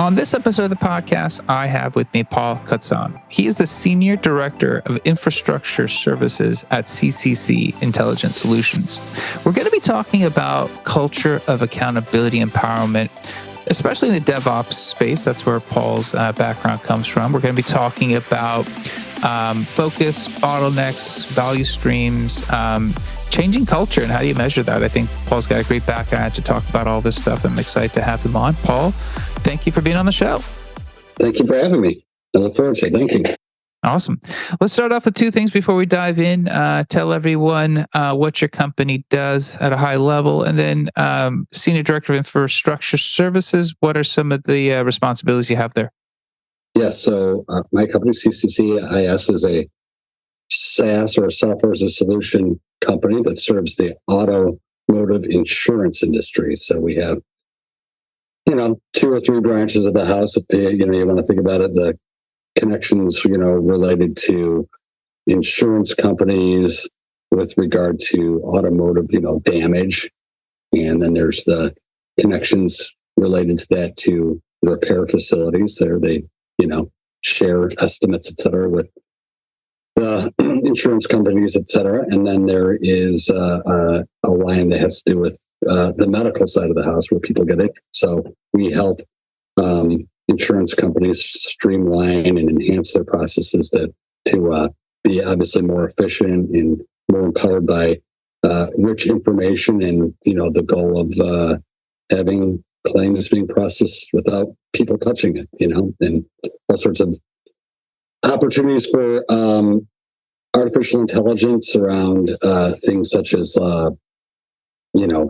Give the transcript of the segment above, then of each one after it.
On this episode of the podcast, I have with me Paul Kocan. He is the Senior Director of Infrastructure Services at CCC Intelligent Solutions. We're going to be talking about culture of accountability empowerment, especially in the DevOps space. That's where Paul's background comes from. We're going to be talking about focus, bottlenecks, value streams, changing culture, and how do you measure that? I think Paul's got a great background to talk about all this stuff. I'm excited to have him on. Paul, thank you for being on the show. Thank you for having me. I look forward to it. Thank you. Awesome. Let's start off with two things before we dive in. Tell everyone what your company does at a high level, and then Senior Director of Infrastructure Services, what are some of the responsibilities you have there? Yes. So my company, CCC IS, is a SaaS or a software as a solution company that serves the automotive insurance industry. So we have, two or three branches of the house. If you want to think about it, the connections, related to insurance companies with regard to automotive, damage. And then there's the connections related to that to repair facilities. There they, share estimates, et cetera, with the insurance companies, et cetera. And then there is a line that has to do with the medical side of the house where people get it. So we help insurance companies streamline and enhance their processes to be obviously more efficient and more empowered by rich information and, the goal of having claims being processed without people touching it, and all sorts of opportunities for artificial intelligence around things such as,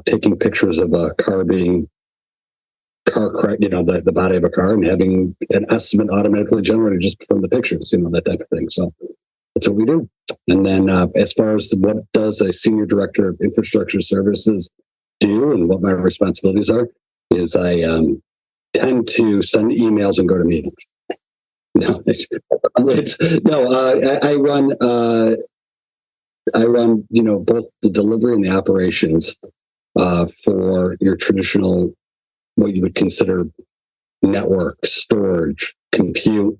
taking pictures of a car being crash, the body of a car, and having an estimate automatically generated just from the pictures, that type of thing. So that's what we do. And then as far as what does a Senior Director of Infrastructure Services do and what my responsibilities are, is I tend to send emails and go to meetings. I run, both the delivery and the operations for your traditional, what you would consider network, storage, compute,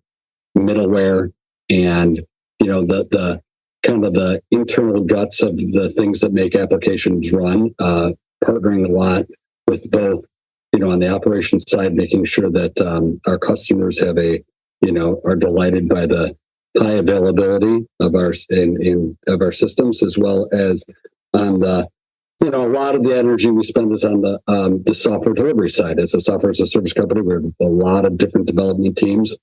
middleware, and, the kind of the internal guts of the things that make applications run, partnering a lot with both, on the operations side, making sure that our customers have are delighted by the high availability of of our systems, as well as on the, a lot of the energy we spend is on the software delivery side. As a software as a service company, we have a lot of different development teams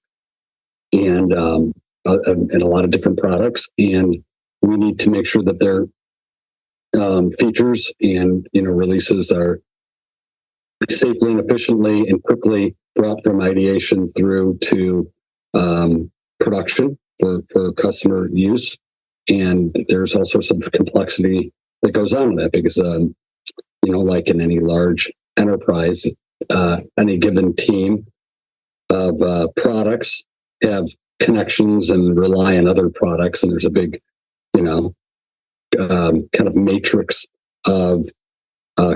and a lot of different products, and we need to make sure that their features and releases are safely and efficiently and quickly brought from ideation through to production for customer use. And there's all sorts of complexity that goes on with that because, like in any large enterprise, any given team of products have connections and rely on other products. And there's a big, kind of matrix of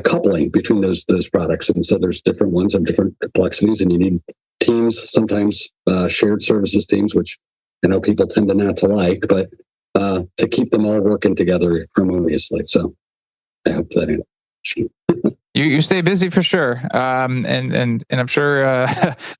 coupling between those products. And so there's different ones of different complexities, and you need teams, sometimes shared services teams, which I know people tend to not to like, but to keep them all working together harmoniously. So I hope that answers. You stay busy for sure, and I'm sure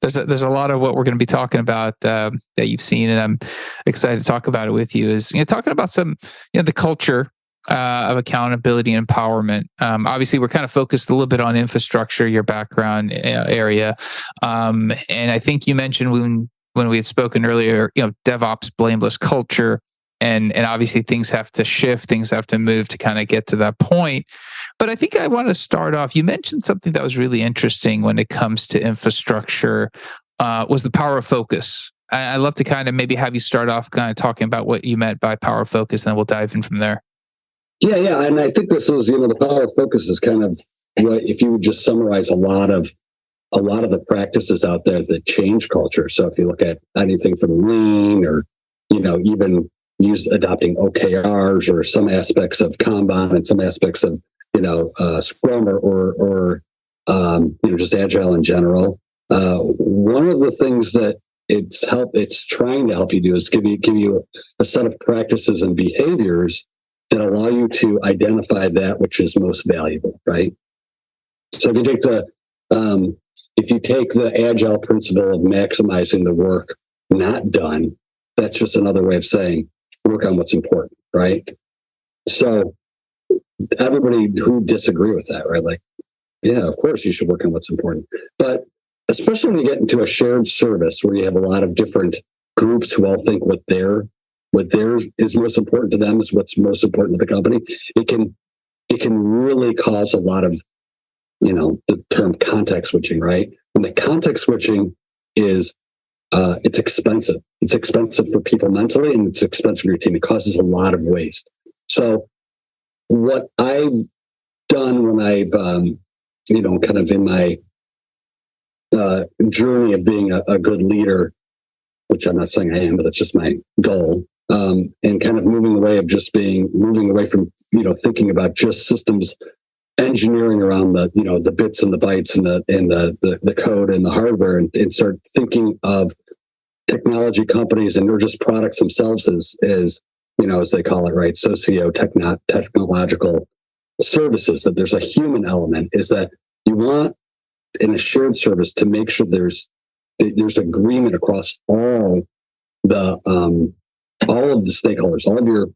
there's a lot of what we're going to be talking about that you've seen, and I'm excited to talk about it with you. Is talking about some the culture of accountability and empowerment. Obviously, we're kind of focused a little bit on infrastructure, your background area, and I think you mentioned when we had spoken earlier, DevOps blameless culture. And obviously things have to shift, things have to move to kind of get to that point. But I think I want to start off, you mentioned something that was really interesting when it comes to infrastructure, was the power of focus. I'd love to kind of maybe have you start off kind of talking about what you meant by power of focus, and then we'll dive in from there. Yeah. And I think this is, the power of focus is kind of what, if you would just summarize a lot of the practices out there that change culture. So if you look at anything from lean or, even adopting OKRs or some aspects of Kanban and some aspects of, Scrum or just Agile in general. one of the things that it's trying to help you do is give you a set of practices and behaviors that allow you to identify that which is most valuable, right? So if you take the agile principle of maximizing the work not done, that's just another way of saying work on what's important, right? So everybody who disagree with that, right? Like, yeah, of course you should work on what's important. But especially when you get into a shared service where you have a lot of different groups who all think what theirs is most important to them is what's most important to the company, it can really cause a lot of, the term context switching, right? And the context switching is it's expensive. It's expensive for people mentally, and it's expensive for your team. It causes a lot of waste. So what I've done when I've, kind of in my journey of being a good leader, which I'm not saying I am, but that's just my goal, and kind of moving away from, thinking about just systems engineering around the bits and the bytes and the code and the hardware, and start thinking of technology companies and or just products themselves as they call it, right? Socio-technological services, that there's a human element, is that you want in a shared service to make sure there's agreement across all of the stakeholders, all of your,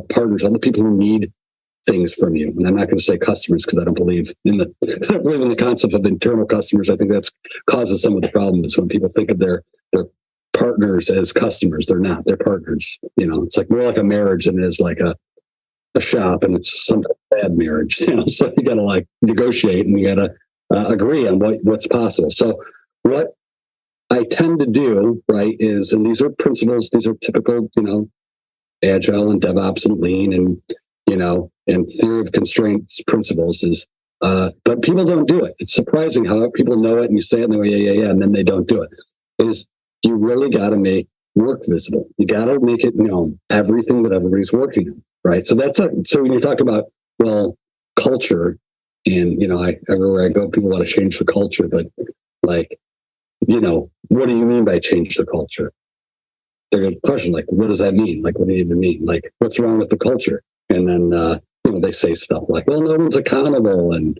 partners, all the people who need things from you. And I'm not going to say customers because I don't believe in the concept of internal customers. I think that's causes some of the problems when people think of their partners as customers. They're not. They're partners. It's like more like a marriage than it is like a shop, and it's some bad marriage. So you got to like negotiate, and you got to agree on what's possible. So what I tend to do, right, is, and these are principles, these are typical, agile and DevOps and lean and, and theory of constraints principles is, but people don't do it. It's surprising how people know it and you say it and they go, yeah, and then they don't do it. Is you really got to make work visible. You got to make it known, everything that everybody's working on, right? So so when you talk about, culture, and, everywhere I go, people want to change the culture, but like, what do you mean by change the culture? They're going to question, like, what does that mean? Like, what do you even mean? Like, what's wrong with the culture? And then, they say stuff like, well, no one's accountable and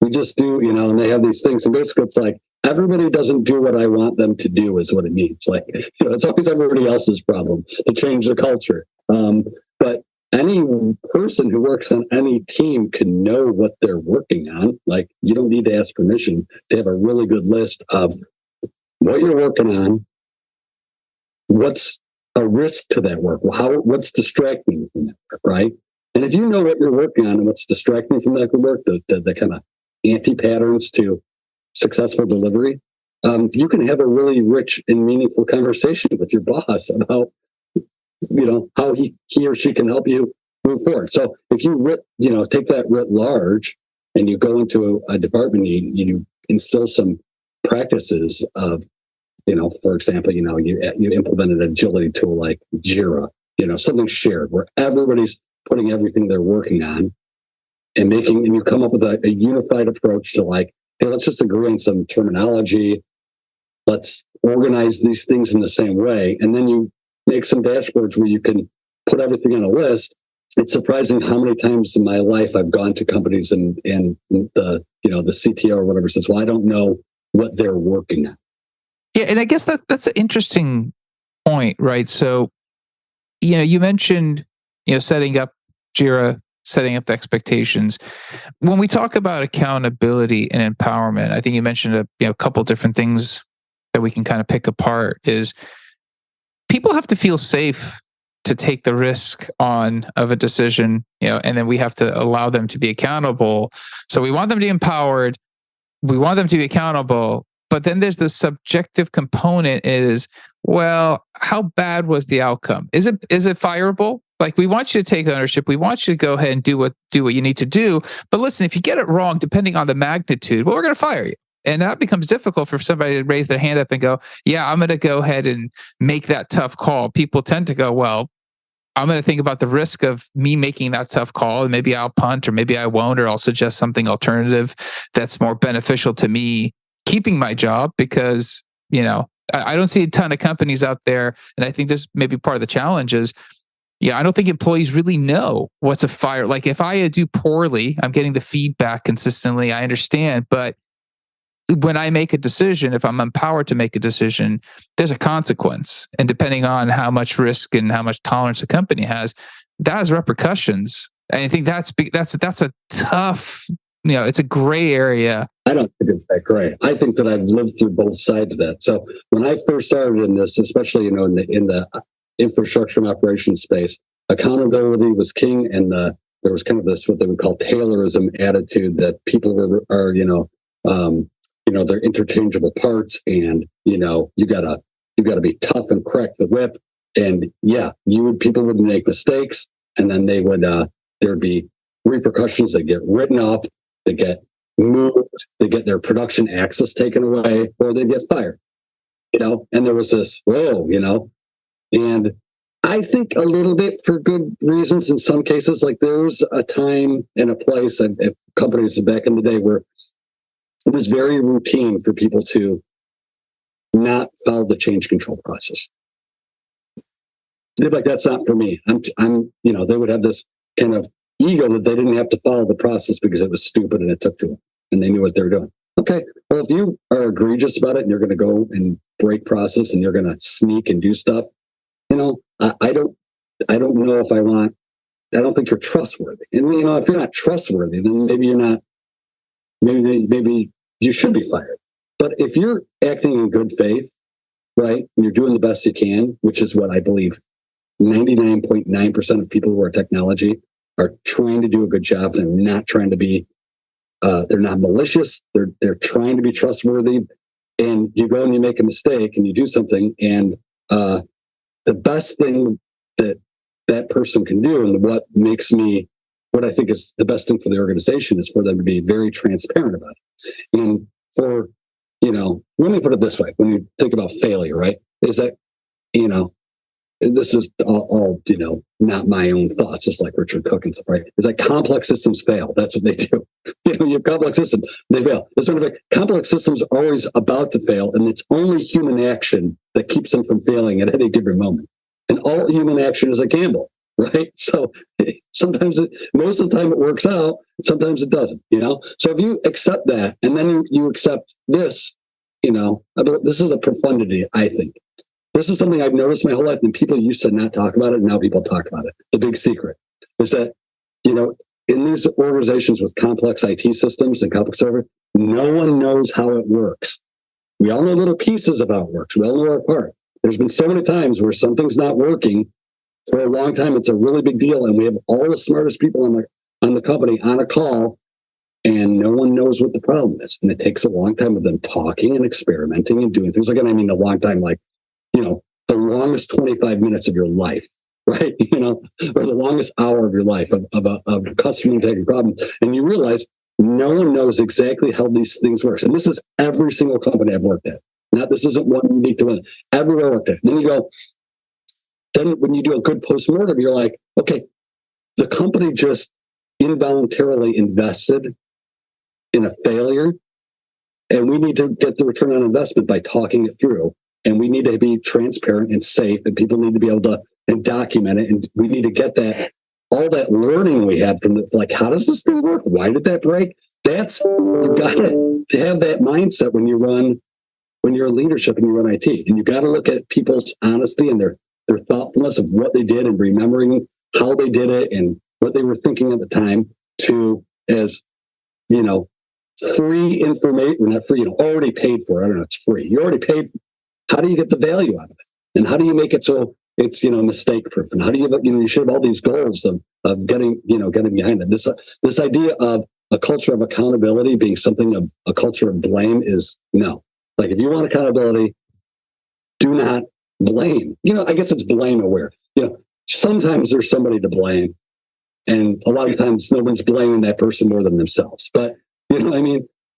we just do, and they have these things. And basically it's like, everybody doesn't do what I want them to do is what it means. Like, it's always everybody else's problem to change the culture. But any person who works on any team can know what they're working on. Like, you don't need to ask permission. They have a really good list of what you're working on, what's a risk to that work, what's distracting you from that work, right? And if you know what you're working on and what's distracting you from that work, the kind of anti-patterns to successful delivery, you can have a really rich and meaningful conversation with your boss about, how he or she can help you move forward. So if you take that writ large and you go into a department, you instill some practices of, for example, you implement an agility tool like Jira, something shared where everybody's putting everything they're working on and you come up with a unified approach to like, hey, let's just agree on some terminology. Let's organize these things in the same way. And then you make some dashboards where you can put everything on a list. It's surprising how many times in my life I've gone to companies and the CTO or whatever says, well, I don't know what they're working on. Yeah. And I guess that's an interesting point, right? So, you mentioned, setting up Jira, setting up the expectations. When we talk about accountability and empowerment, I think you mentioned a couple different things that we can kind of pick apart is people have to feel safe to take the risk of a decision, and then we have to allow them to be accountable. So we want them to be empowered. We want them to be accountable. But then there's the subjective component is, well, how bad was the outcome? Is it fireable? Like, we want you to take ownership. We want you to go ahead and do what you need to do. But listen, if you get it wrong, depending on the magnitude, well, we're going to fire you. And that becomes difficult for somebody to raise their hand up and go, yeah, I'm going to go ahead and make that tough call. People tend to go, well, I'm going to think about the risk of me making that tough call, and maybe I'll punt, or maybe I won't, or I'll suggest something alternative that's more beneficial to me. keeping my job because, I don't see a ton of companies out there. And I think this may be part of the challenge is, I don't think employees really know what's a fire. Like if I do poorly, I'm getting the feedback consistently. I understand. But when I make a decision, if I'm empowered to make a decision, there's a consequence. And depending on how much risk and how much tolerance a company has, that has repercussions. And I think that's a tough, it's a gray area. I don't think it's that gray. I think that I've lived through both sides of that. So when I first started in this, especially, in the infrastructure and operations space, accountability was king. And there was kind of this, what they would call Taylorism attitude that people they're interchangeable parts and, you gotta be tough and crack the whip. And people would make mistakes and then they would, there'd be repercussions. They get written up, they get moved, they get their production access taken away, or they get fired, and there was this, and I think a little bit for good reasons in some cases. Like there was a time and a place at companies back in the day where it was very routine for people to not follow the change control process. They're like, that's not for me. They would have this kind of ego that they didn't have to follow the process because it was stupid and it took too long and they knew what they were doing. Okay. Well, if you are egregious about it and you're going to go and break process and you're going to sneak and do stuff, I don't know if I don't think you're trustworthy. And, if you're not trustworthy, then maybe you're not, maybe you should be fired. But if you're acting in good faith, right, and you're doing the best you can, which is what I believe 99.9% of people who are technology are trying to do a good job. They're not trying to be, they're not malicious. They're trying to be trustworthy. And you go and you make a mistake and you do something. And the best thing that person can do, and what I think is the best thing for the organization, is for them to be very transparent about it. And for, let me put it this way, when you think about failure, right, is that, this is all not my own thoughts, just like Richard Cook and stuff, right? It's like complex systems fail. That's what they do. You have complex systems, they fail. It's sort of like complex systems are always about to fail, and it's only human action that keeps them from failing at any given moment. And all human action is a gamble, right? So most of the time it works out, sometimes it doesn't, So if you accept that, and then you accept this, this is a profundity, I think. This is something I've noticed my whole life, and people used to not talk about it, and now people talk about it. The big secret is that, in these organizations with complex IT systems and complex server, no one knows how it works. We all know little pieces of how it works. We all know our part. There's been so many times where something's not working for a long time. It's a really big deal, and we have all the smartest people on the company on a call, and no one knows what the problem is. And it takes a long time of them talking and experimenting and doing things like that. I mean, a long time, like, the longest 25 minutes of your life, right? Or the longest hour of your life of a customer taking problem. And you realize no one knows exactly how these things work. And this is every single company I've worked at. This isn't one unique to one. Everywhere I worked at. Then when you do a good postmortem, you're like, okay, the company just involuntarily invested in a failure, and we need to get the return on investment by talking it through. And we need to be transparent and safe, and people need to be able to and document it. And we need to get all that learning we have from how does this thing work? Why did that break? You got to have that mindset when you're in leadership and you run IT. And you got to look at people's honesty and their thoughtfulness of what they did and remembering how they did it and what they were thinking at the time as free information, not free, already paid for. I don't know, it's free. You already paid for. How do you get the value out of it? And how do you make it so it's, mistake proof? And how do you should have all these goals of getting behind it. This idea of a culture of accountability being something of a culture of blame is no. Like if you want accountability, do not blame. I guess it's blame aware. Sometimes there's somebody to blame, and a lot of times no one's blaming that person more than themselves. But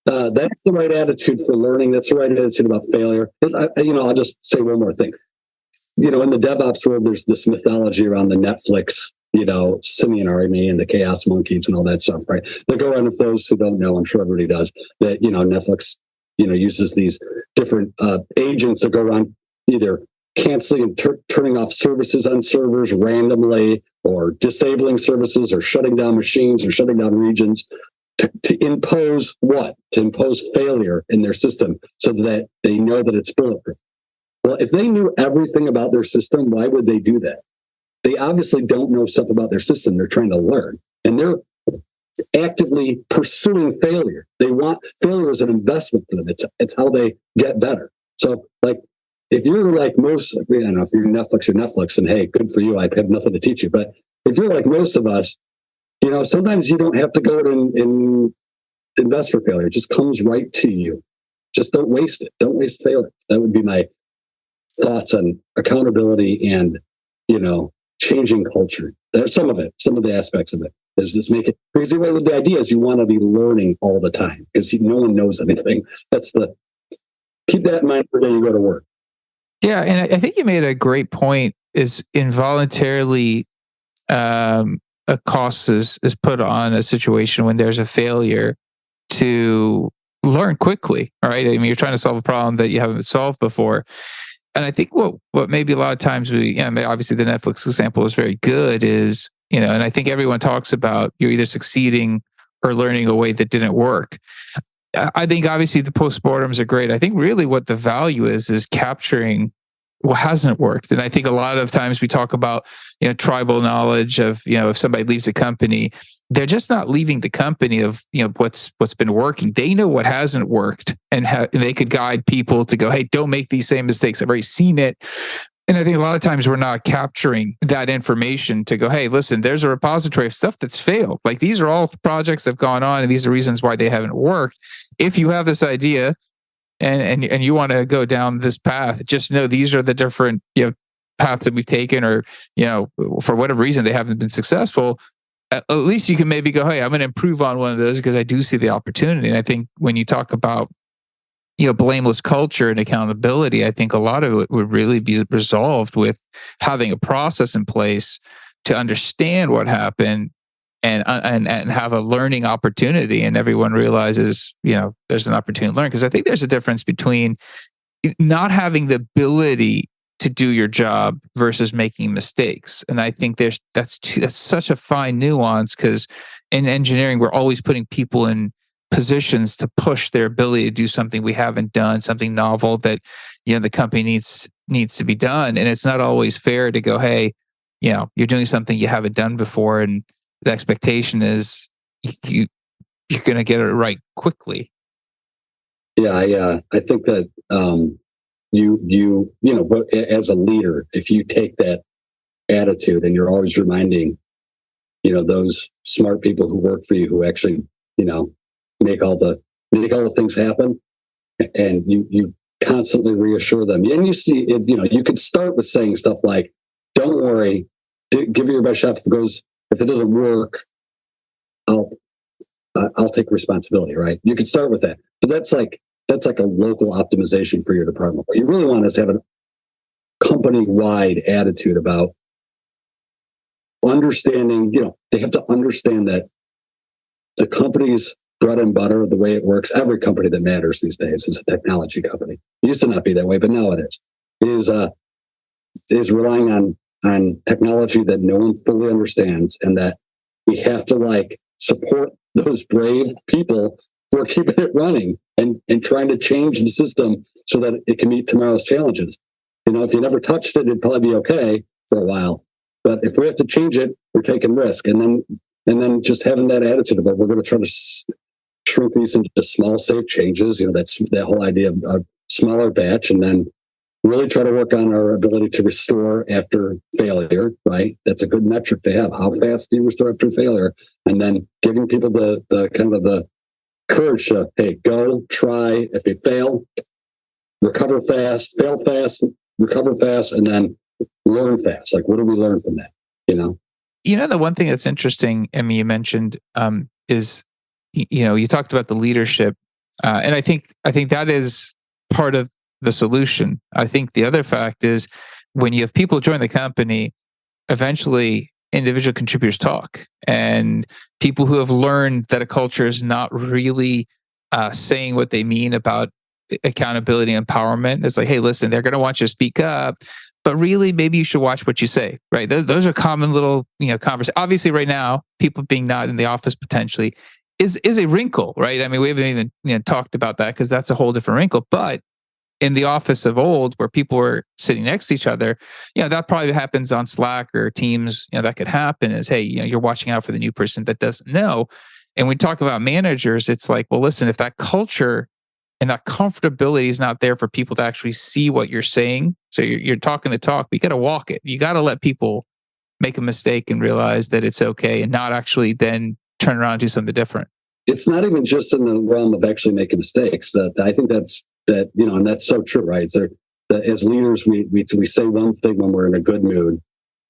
that's the right attitude for learning. That's the right attitude about failure. I'll just say one more thing. In the DevOps world, there's this mythology around the Netflix, simian army and the chaos monkeys and all that stuff, right? The go around, if those who don't know, I'm sure everybody does, that, Netflix uses these different agents that go around either canceling and turning off services on servers randomly, or disabling services, or shutting down machines, or shutting down regions to impose what? To impose failure in their system so that they know that it's bulletproof. Well, if they knew everything about their system, why would they do that? They obviously don't know stuff about their system. They're trying to learn, and they're actively pursuing failure. They want failure as an investment for them. It's how they get better. So, like, if you're like most, I don't know, if you're Netflix, and hey, good for you. I have nothing to teach you. But if you're like most of us, sometimes you don't have to go and invest for failure. It just comes right to you. Just don't waste it. Don't waste failure. That would be my thoughts on accountability and, changing culture. There's some of the aspects of it. Is just make it, because the idea is you want to be learning all the time because no one knows anything. Keep that in mind when you go to work. Yeah, and I think you made a great point. Is involuntarily a cost is put on a situation when there's a failure to learn quickly. Right? I mean, you're trying to solve a problem that you haven't solved before. And I think what maybe a lot of times obviously the Netflix example is very good. Is and I think everyone talks about you're either succeeding or learning a way that didn't work. I think obviously the postmortems are great. I think really what the value is capturing what hasn't worked. And I think a lot of times we talk about, tribal knowledge of, if somebody leaves a company, they're just not leaving the company of, what's been working. They know what hasn't worked and they could guide people to go, hey, don't make these same mistakes. I've already seen it. And I think a lot of times we're not capturing that information to go, hey, listen, there's a repository of stuff that's failed. Like these are all projects that have gone on and these are reasons why they haven't worked. If you have this idea and you want to go down this path, just know these are the different, paths that we've taken, or, for whatever reason they haven't been successful. At least you can maybe go, hey, I'm going to improve on one of those because I do see the opportunity. And I think when you talk about blameless culture and accountability, I think a lot of it would really be resolved with having a process in place to understand what happened and have a learning opportunity. And everyone realizes, there's an opportunity to learn. Because I think there's a difference between not having the ability to do your job versus making mistakes. And I think that's such a fine nuance, because in engineering, we're always putting people in positions to push their ability to do something we haven't done, something novel that the company needs to be done. And it's not always fair to go, hey, you're doing something you haven't done before, and the expectation is you're going to get it right quickly. Yeah, I think that but as a leader, if you take that attitude and you're always reminding those smart people who work for you, who actually make all the things happen, and you constantly reassure them. And you see, you could start with saying stuff like, "Don't worry, give it your best shot. If it doesn't work, I'll take responsibility." Right? You could start with that, but that's like a local optimization for your department. What you really want is to have a company-wide attitude about understanding. They have to understand that the company's bread and butter, the way it works, every company that matters these days is a technology company. It used to not be that way, but now it is. Is relying on technology that no one fully understands, and that we have to support those brave people who are keeping it running and trying to change the system so that it can meet tomorrow's challenges. If you never touched it, it'd probably be okay for a while. But if we have to change it, we're taking risk. And then just having that attitude about we're going to try to shrink these into small, safe changes. That's that whole idea of a smaller batch, and then really try to work on our ability to restore after failure, right? That's a good metric to have. How fast do you restore after failure? And then giving people the kind of the courage to, hey, go, try. If you fail, recover fast, fail fast, recover fast, and then learn fast. Like, what do we learn from that? The one thing that's interesting, Emmy, you mentioned is, you talked about the leadership, and I think that is part of the solution. I think the other fact is when you have people join the company, eventually individual contributors talk, and people who have learned that a culture is not really saying what they mean about accountability, empowerment. It's like, hey, listen, they're going to want you to speak up, but really, maybe you should watch what you say, right? Those are common little, conversations. Obviously, right now, people being not in the office potentially is a wrinkle, right? I mean, we haven't even talked about that because that's a whole different wrinkle. But in the office of old, where people were sitting next to each other, that probably happens on Slack or Teams. That could happen. Is, hey, you're watching out for the new person that doesn't know. And we talk about managers. It's like, well, listen, if that culture and that comfortability is not there for people to actually see what you're saying. So you're talking the talk, but you got to walk it. You got to let people make a mistake and realize that it's okay, and not actually then turn around and do something different. It's not even just in the realm of actually making mistakes. I think and that's so true, right? That as leaders, we say one thing when we're in a good mood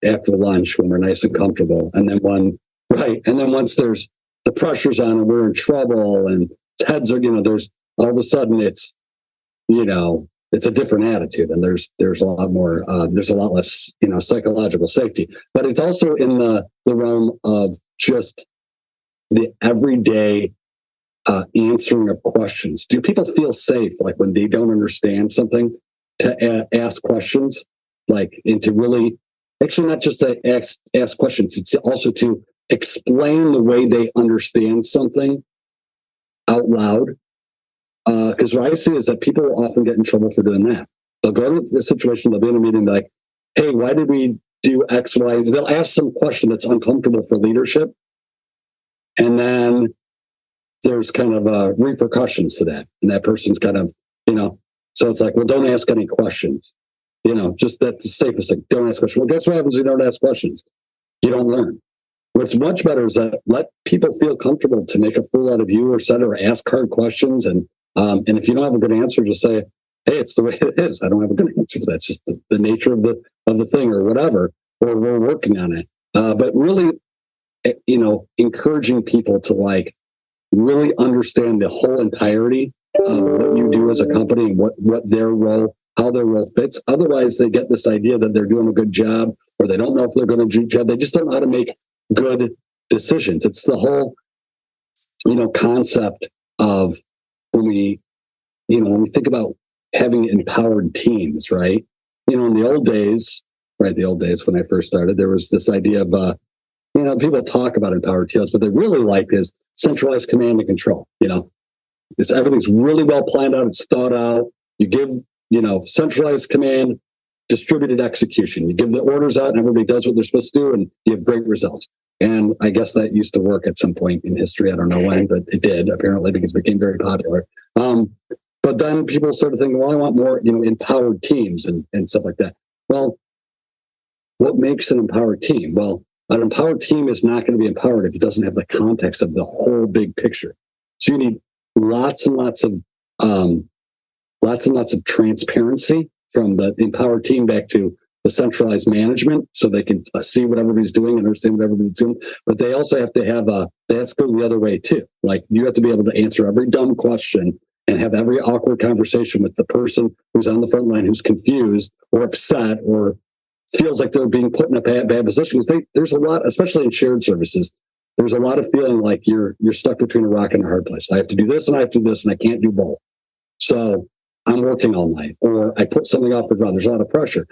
after lunch, when we're nice and comfortable, and then once there's the pressure's on and we're in trouble and heads are, there's all of a sudden it's a different attitude, and there's a lot more, there's a lot less, psychological safety. But it's also in the realm of just the everyday answering of questions. Do people feel safe, like when they don't understand something, to ask questions, and to really, actually not just to ask questions, it's also to explain the way they understand something out loud? Because what I see is that people often get in trouble for doing that. They'll go to the situation, they'll be in a meeting, like, hey, why did we do X, Y? They'll ask some question that's uncomfortable for leadership. And then there's kind of repercussions to that. And that person's kind of, so it's like, well, don't ask any questions. Just that's the safest thing. Don't ask questions. Well, guess what happens when you don't ask questions? You don't learn. What's much better is that let people feel comfortable to make a fool out of you or ask hard questions. And if you don't have a good answer, just say, hey, it's the way it is. I don't have a good answer for that. It's just the nature of the thing or whatever, or we're working on it. But really, encouraging people to really understand the whole entirety of what you do as a company and what their role, how their role fits. Otherwise, they get this idea that they're doing a good job, or they don't know if they're going to do a job. They just don't know how to make good decisions. It's the whole, concept of when we think about having empowered teams, right? In the old days, when I first started, there was this idea of, people talk about empowered teams, but they really like is centralized command and control. Everything's really well planned out. It's thought out. You give, centralized command, distributed execution. You give the orders out and everybody does what they're supposed to do, and you have great results. And I guess that used to work at some point in history. I don't know when, but it did, apparently, because it became very popular. But then people started thinking, well, I want more, empowered teams and stuff like that. Well, what makes an empowered team? Well, an empowered team is not going to be empowered if it doesn't have the context of the whole big picture. So you need lots and lots of transparency from the empowered team back to the centralized management, so they can see what everybody's doing, understand what everybody's doing. But they also have to have they have to go the other way too. Like, you have to be able to answer every dumb question and have every awkward conversation with the person who's on the front line, who's confused or upset or feels like they're being put in a bad position. Because there's a lot, especially in shared services, there's a lot of feeling like you're stuck between a rock and a hard place. I have to do this and I have to do this and I can't do both. So I'm working all night, or I put something off the ground. There's a lot of pressure.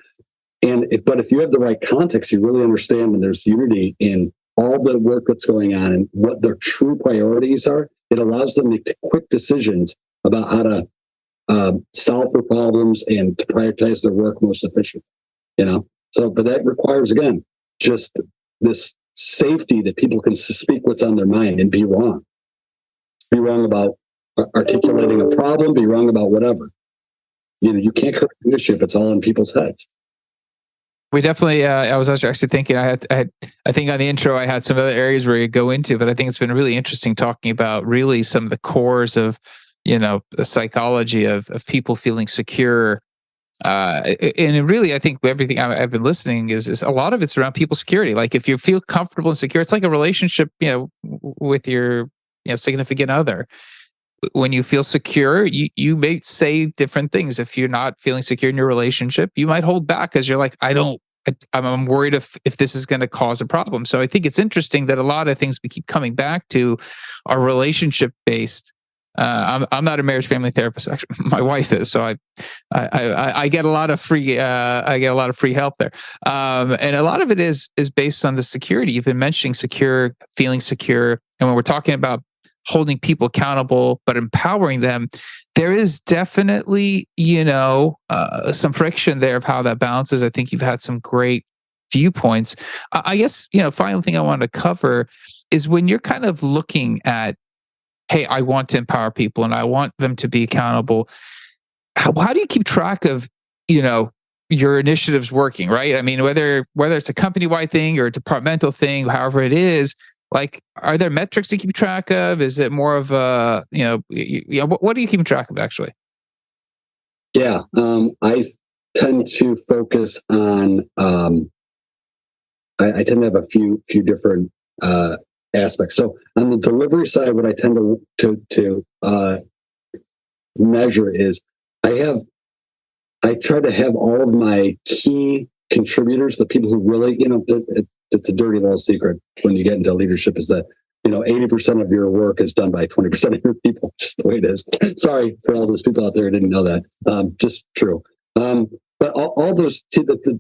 But if you have the right context, you really understand, and there's unity in all the work that's going on and what their true priorities are, it allows them to make quick decisions about how to solve for problems and to prioritize their work most efficiently. So, but that requires, again, just this safety that people can speak what's on their mind and be wrong. Be wrong about articulating a problem, be wrong about whatever. You can't correct an issue if it's all in people's heads. We definitely, I was actually thinking, I think on the intro, I had some other areas where you go into, but I think it's been really interesting talking about really some of the cores of, the psychology of people feeling secure. And it really, I think everything I've been listening is a lot of it's around people's security. Like, if you feel comfortable and secure, it's like a relationship, with your, significant other. When you feel secure, you may say different things. If you're not feeling secure in your relationship, you might hold back because you're like, I'm worried if this is going to cause a problem. So I think it's interesting that a lot of things we keep coming back to are relationship based. I'm not a marriage family therapist. Actually, my wife is, so I get a lot of free help there, and a lot of it is based on the security. You've been mentioning secure, feeling secure, and when we're talking about holding people accountable but empowering them, there is definitely some friction there of how that balances. I think you've had some great viewpoints. I guess final thing I wanted to cover is when you're kind of looking at, hey, I want to empower people and I want them to be accountable. How do you keep track of, your initiatives working, right? I mean, whether it's a company-wide thing or a departmental thing, however it is, like, are there metrics to keep track of? Is it more of a, what are you keeping track of actually? Yeah. I tend to focus on, I tend to have a few different, aspects. So on the delivery side, what I tend to measure is I try to have all of my key contributors, the people who really, it's a dirty little secret when you get into leadership, is that 80% of your work is done by 20% of your people. Just the way it is. Sorry for all those people out there who didn't know that. Just true. But all those,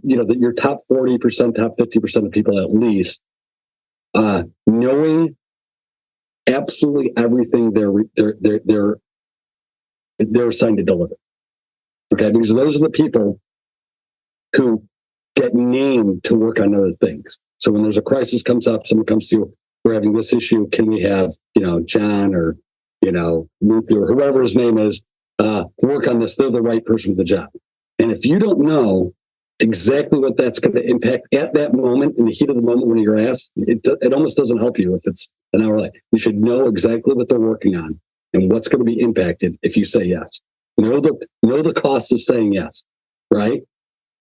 your top 40%, top 50% of people at least, knowing absolutely everything they're assigned to deliver. Okay, because those are the people who get named to work on other things. So when there's a crisis comes up, someone comes to you, we're having this issue. Can we have, John or, Luther or whoever his name is, work on this? They're the right person for the job. And if you don't know exactly what that's going to impact at that moment, in the heat of the moment when you're asked, it almost doesn't help you if it's an hour late. You should know exactly what they're working on and what's going to be impacted if you say yes. Know the cost of saying yes, right?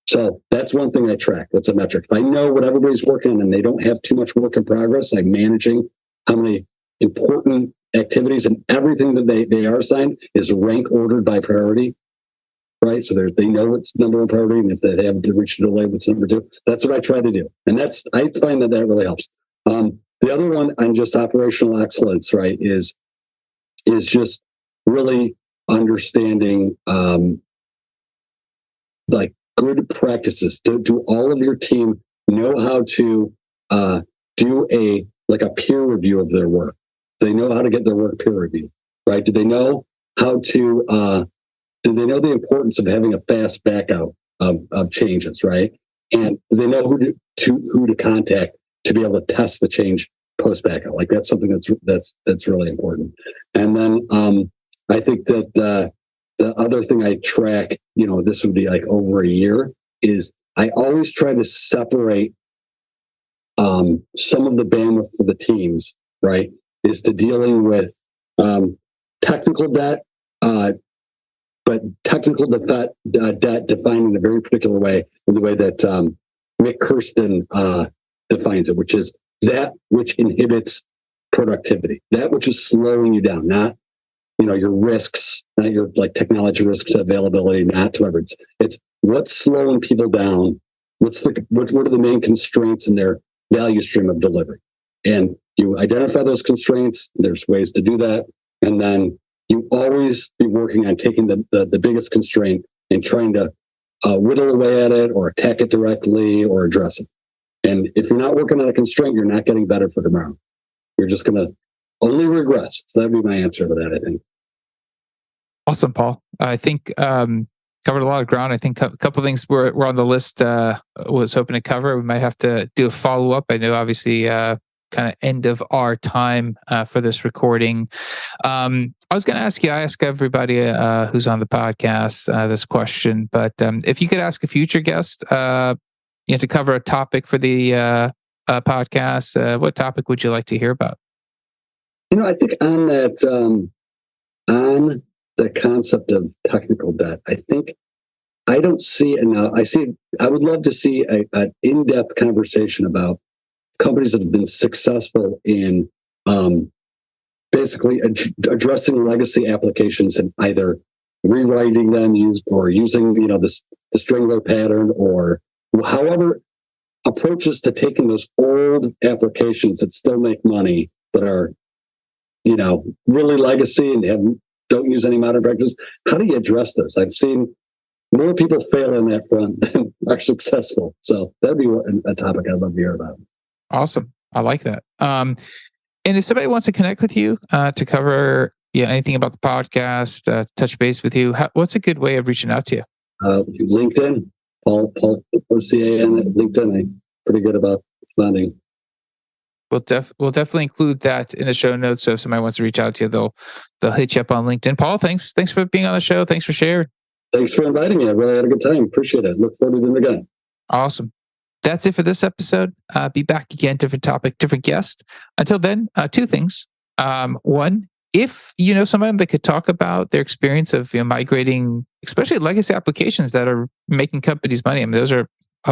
So that's one thing I track. What's a metric? If I know what everybody's working on and they don't have too much work in progress, I'm managing how many important activities, and everything that they are assigned is rank ordered by priority, right? So they know what's number one priority, and if they haven't reached a delay, what's number two. That's what I try to do. And I find that really helps. The other one on just operational excellence, right, is just really understanding like good practices. Do all of your team know how to do a peer review of their work? Do they know how to get their work peer reviewed, right? Do they know how to do they know the importance of having a fast backout of changes, right? And do they know who to contact to be able to test the change post backout? Like, that's something that's really important. And then I think that the other thing I track, this would be like over a year, is I always try to separate some of the bandwidth for the teams, right, is to dealing with technical debt, but technical debt defined in a very particular way, in the way that Mick Kirsten defines it, which is that which inhibits productivity, that which is slowing you down, not your risks, not your technology risks, availability, not whatever. It's what's slowing people down. What are the main constraints in their value stream of delivery? And you identify those constraints. There's ways to do that. And then you always be working on taking the biggest constraint and trying to whittle away at it or attack it directly or address it. And if you're not working on a constraint, you're not getting better for tomorrow. You're just going to only regress. So that'd be my answer to that, I think. Awesome, Paul. I think covered a lot of ground. I think a couple of things were on the list was hoping to cover. We might have to do a follow-up. I know, obviously, kind of end of our time for this recording. I was going to ask you, I ask everybody who's on the podcast this question, but if you could ask a future guest to cover a topic for the podcast, what topic would you like to hear about? I think on that, on the concept of technical debt, I think I don't see enough. I would love to see an in-depth conversation about companies that have been successful in basically addressing legacy applications and either rewriting them or using the Strangler pattern, or however approaches to taking those old applications that still make money, that are really legacy and don't use any modern practices. How do you address those? I've seen more people fail on that front than are successful. So that'd be a topic I'd love to hear about. Awesome. I like that. And if somebody wants to connect with you to cover anything about the podcast, touch base with you, what's a good way of reaching out to you? LinkedIn, Paul Kocan at LinkedIn. I'm pretty good about responding. We'll definitely include that in the show notes. So if somebody wants to reach out to you, they'll hit you up on LinkedIn. Paul, thanks for being on the show. Thanks for sharing. Thanks for inviting me. I really had a good time. Appreciate it. Look forward to doing it again. Awesome. That's it for this episode. Be back again, different topic, different guest. Until then, two things. One, if you know someone that could talk about their experience of migrating, especially legacy applications that are making companies money. I mean, those are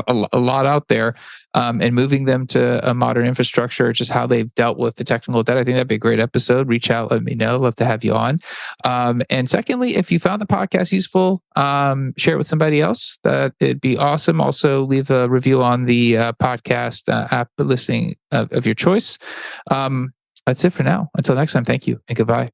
a lot out there, and moving them to a modern infrastructure, just how they've dealt with the technical debt. I think that'd be a great episode. Reach out, let me know. Love to have you on. And secondly, if you found the podcast useful, share it with somebody else. It'd be awesome. Also, leave a review on the podcast app listening of your choice. That's it for now. Until next time, thank you and goodbye.